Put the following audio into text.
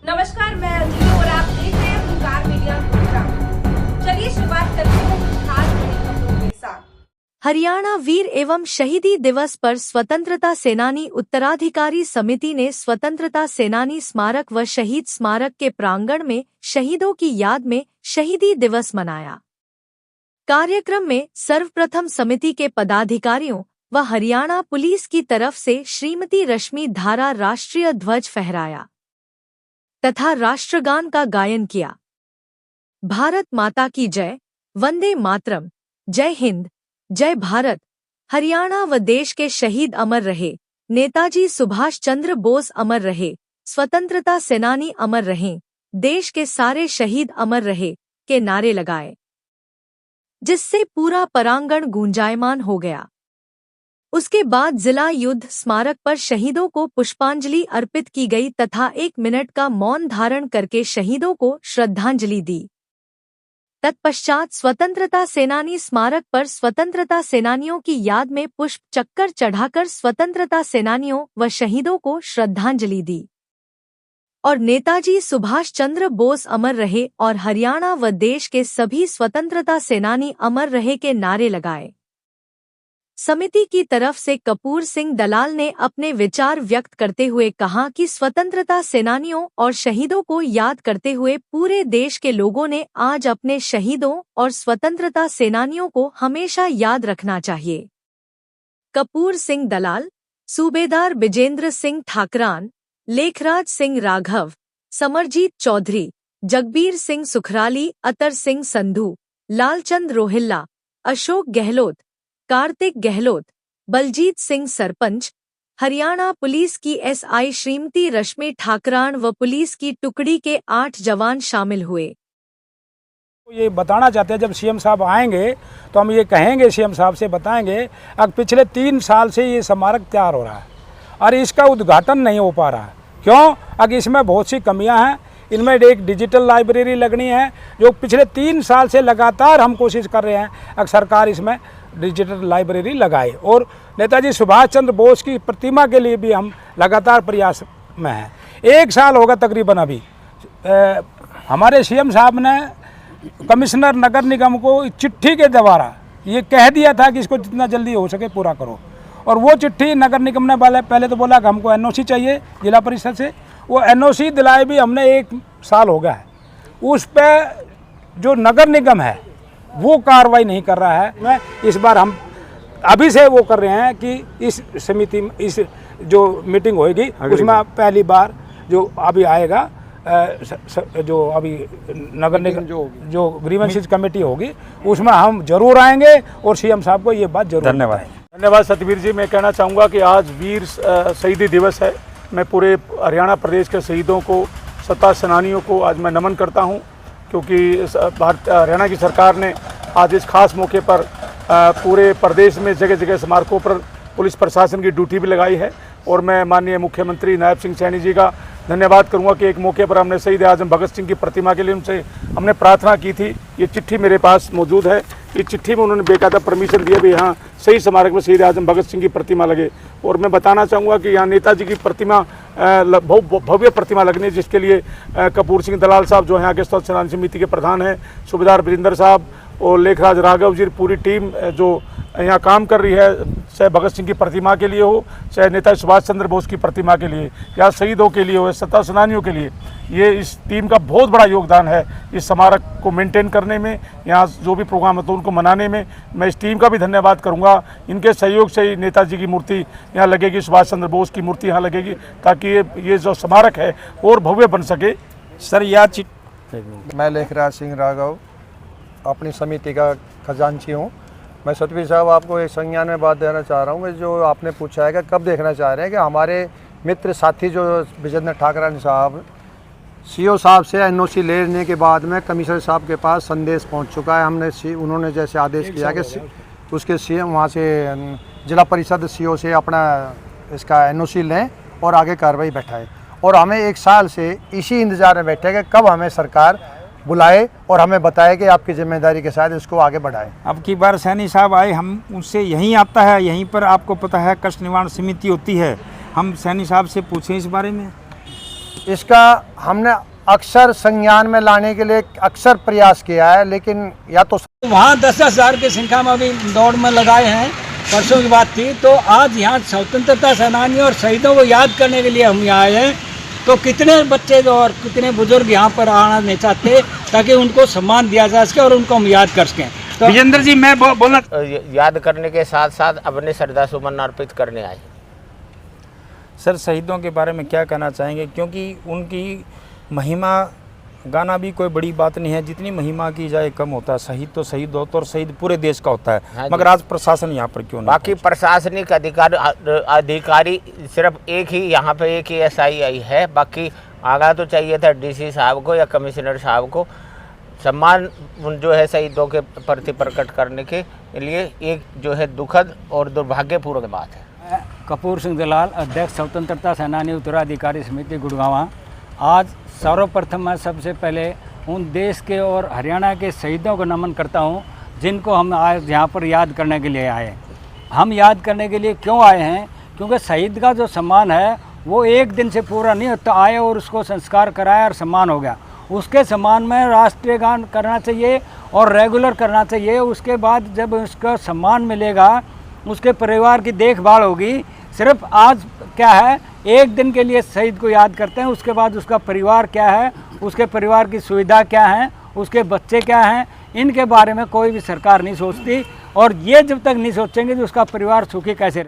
नमस्कार, मैं अंजलि और आप देख रहे हैं हुंकार मीडिया प्रोग्राम। चलिए शुरुआत करते हैं कुछ खास बड़ी खबरों के साथ। हरियाणा वीर एवं शहीदी दिवस पर स्वतंत्रता सेनानी उत्तराधिकारी समिति ने स्वतंत्रता सेनानी स्मारक व शहीद स्मारक के प्रांगण में शहीदों की याद में शहीदी दिवस मनाया। कार्यक्रम में सर्वप्रथम समिति के पदाधिकारियों व हरियाणा पुलिस की तरफ से श्रीमती रश्मि धारा राष्ट्रीय ध्वज फहराया तथा राष्ट्रगान का गायन किया। भारत माता की जय, वंदे मातरम, जय हिंद, जय भारत। हरियाणा व देश के शहीद अमर रहे, नेताजी सुभाष चंद्र बोस अमर रहे, स्वतंत्रता सेनानी अमर रहें, देश के सारे शहीद अमर रहे के नारे लगाए, जिससे पूरा परांगण गूंजायमान हो गया। उसके बाद जिला युद्ध स्मारक पर शहीदों को पुष्पांजलि अर्पित की गई तथा 1 मिनट का मौन धारण करके शहीदों को श्रद्धांजलि दी। तत्पश्चात स्वतंत्रता सेनानी स्मारक पर स्वतंत्रता सेनानियों की याद में पुष्प चक्कर चढ़ाकर स्वतंत्रता सेनानियों व शहीदों को श्रद्धांजलि दी और नेताजी सुभाष चंद्र बोस अमर रहे और हरियाणा व देश के सभी स्वतंत्रता सेनानी अमर रहे के नारे लगाए। समिति की तरफ से कपूर सिंह दलाल ने अपने विचार व्यक्त करते हुए कहा कि स्वतंत्रता सेनानियों और शहीदों को याद करते हुए पूरे देश के लोगों ने आज अपने शहीदों और स्वतंत्रता सेनानियों को हमेशा याद रखना चाहिए। कपूर सिंह दलाल, सूबेदार बिजेंद्र सिंह ठाकरान, लेखराज सिंह राघव, समरजीत चौधरी, जगबीर सिंह सुखराली, अतर सिंह संधू, लालचंद रोहिल्ला, अशोक गहलोत, कार्तिक गहलोत, बलजीत सिंह सरपंच, हरियाणा पुलिस की एसआई श्रीमती रश्मि ठाकरान व पुलिस की टुकड़ी के 8 जवान शामिल हुए। ये बताना चाहते हैं, जब सीएम साहब आएंगे तो हम ये कहेंगे, सीएम साहब से बताएंगे, अब पिछले 3 साल से ये स्मारक तैयार हो रहा है और इसका उद्घाटन नहीं हो पा रहा है। क्यों? अगर इसमें बहुत सी कमियां हैं। इनमें एक डिजिटल लाइब्रेरी लगनी है, जो पिछले 3 साल से लगातार हम कोशिश कर रहे हैं अगर सरकार इसमें डिजिटल लाइब्रेरी लगाए। और नेताजी सुभाष चंद्र बोस की प्रतिमा के लिए भी हम लगातार प्रयास में हैं। 1 साल होगा तकरीबन अभी हमारे सीएम साहब ने कमिश्नर नगर निगम को चिट्ठी के द्वारा ये कह दिया था कि इसको जितना जल्दी हो सके पूरा करो, और वो चिट्ठी नगर निगम ने पहले तो बोला कि हमको एनओसी चाहिए जिला परिषद से। वो एनओसी दिलाए भी हमने 1 साल हो गया है, उस पर जो नगर निगम है वो कार्रवाई नहीं कर रहा है। मैं इस बार हम अभी से वो कर रहे हैं कि इस समिति में इस जो मीटिंग होएगी उसमें पहली बार जो अभी आएगा जो अभी नगर निगम जो ग्रीवेंसेस कमेटी होगी उसमें हम जरूर आएंगे और सीएम साहब को ये बात जरूर। धन्यवाद सतबीर जी। मैं कहना चाहूँगा कि आज वीर शहीदी दिवस है। मैं पूरे हरियाणा प्रदेश के शहीदों को, स्वतंत्रता सेनानियों को आज मैं नमन करता हूँ, क्योंकि हरियाणा की सरकार ने आज इस खास मौके पर पूरे प्रदेश में जगह जगह स्मारकों पर पुलिस प्रशासन की ड्यूटी भी लगाई है। और मैं माननीय मुख्यमंत्री नायब सिंह सैनी जी का धन्यवाद करूंगा कि एक मौके पर हमने शहीद आजम भगत सिंह की प्रतिमा के लिए उनसे हमने प्रार्थना की थी। ये चिट्ठी मेरे पास मौजूद है। इस चिट्ठी में उन्होंने बेकायदा परमिशन दिया भी यहाँ शहीद स्मारक में शहीद आजम भगत सिंह की प्रतिमा लगे। और मैं बताना चाहूँगा कि यहाँ नेताजी की प्रतिमा भव्य प्रतिमा लगनी है, जिसके लिए कपूर सिंह दलाल साहब जो यहाँ के स्वतंत्रता सेनानी समिति के प्रधान हैं, सूबेदार बिजेंद्र साहब और लेखराज राघव जी, पूरी टीम जो यहाँ काम कर रही है, चाहे भगत सिंह की प्रतिमा के लिए हो, चाहे नेताजी सुभाष चंद्र बोस की प्रतिमा के लिए, या शहीदों के लिए हो, स्वतंत्रता सेनानियों के लिए, ये इस टीम का बहुत बड़ा योगदान है इस स्मारक को मेंटेन करने में, यहाँ जो भी प्रोग्राम होता है उनको मनाने में। मैं इस टीम का भी धन्यवाद करूँगा। इनके सहयोग से ही नेताजी की मूर्ति यहाँ लगेगी, सुभाष चंद्र बोस की मूर्ति यहाँ लगेगी, ताकि ये जो स्मारक है और भव्य बन सके। सर यह मैं लेखराज सिंह राघव अपनी समिति का खजांची हूँ। मैं सतबीर साहब आपको एक संज्ञान में बात देना चाह रहा हूँ कि जो आपने पूछा है कि कब देखना चाह रहे हैं, कि हमारे मित्र साथी जो बिजेंद्र ठाकरान साहब सीओ साहब से एनओसी लेने के बाद में कमिश्नर साहब के पास संदेश पहुंच चुका है। उन्होंने जैसे आदेश किया कि उसके सीएम वहाँ से जिला परिषद सीओ से अपना इसका एनओसी लें और आगे कार्रवाई बैठाएं। और हमें 1 साल से इसी इंतज़ार में बैठे कि कब हमें सरकार बुलाए और हमें बताए कि आपकी जिम्मेदारी के साथ इसको आगे बढ़ाएं। अब की बार सैनी साहब आए, हम उनसे यहीं आता है, यहीं पर आपको पता है कष्ट निवारण समिति होती है, हम सैनी साहब से पूछें इस बारे में। इसका हमने अक्सर संज्ञान में लाने के लिए अक्सर प्रयास किया है, लेकिन या तो वहाँ 10,000 की संख्या में अभी दौड़ में लगाए हैं। परसों की बात थी, तो आज यहाँ स्वतंत्रता सेनानियों और शहीदों को याद करने के लिए हम यहाँ आए हैं। तो कितने बच्चे और कितने बुजुर्ग यहाँ पर आना नहीं चाहते ताकि उनको सम्मान दिया जा सके और उनको हम याद कर सकें। तो विजेंद्र जी मैं बोलना याद करने के साथ साथ अपने श्रद्धा सुमन अर्पित करने आए। सर शहीदों के बारे में क्या कहना चाहेंगे, क्योंकि उनकी महिमा गाना भी कोई बड़ी बात नहीं है, जितनी महिमा की जाए कम होता है। शहीद तो शहीद होता है और शहीद पूरे देश का होता है। हाँ, मगर आज प्रशासन यहाँ पर क्यों नहीं बाकी प्रशासनिक अधिकारी सिर्फ एक ही यहाँ पे एक ही SI है। बाकी आगा तो चाहिए था DC साहब को या कमिश्नर साहब को सम्मान जो है शहीदों के प्रति प्रकट करने के लिए। एक जो है दुखद और दुर्भाग्यपूर्ण बात है। कपूर सिंह दलाल, अध्यक्ष स्वतंत्रता सेनानी उत्तराधिकारी समिति गुड़गांव। आज सर्वप्रथम मैं सबसे पहले उन देश के और हरियाणा के शहीदों को नमन करता हूं, जिनको हम आज यहाँ पर याद करने के लिए आए। हम याद करने के लिए क्यों आए हैं? क्योंकि शहीद का जो सम्मान है वो एक दिन से पूरा नहीं होता। आए और उसको संस्कार कराया और सम्मान हो गया। उसके सम्मान में राष्ट्रीय गान करना चाहिए और रेगुलर करना चाहिए। उसके बाद जब उसका सम्मान मिलेगा, उसके परिवार की देखभाल होगी। सिर्फ आज क्या है, एक दिन के लिए शहीद को याद करते हैं, उसके बाद उसका परिवार क्या है, उसके परिवार की सुविधा क्या है, उसके बच्चे क्या हैं, इनके बारे में कोई भी सरकार नहीं सोचती। और ये जब तक नहीं सोचेंगे तो उसका परिवार सुखी कैसे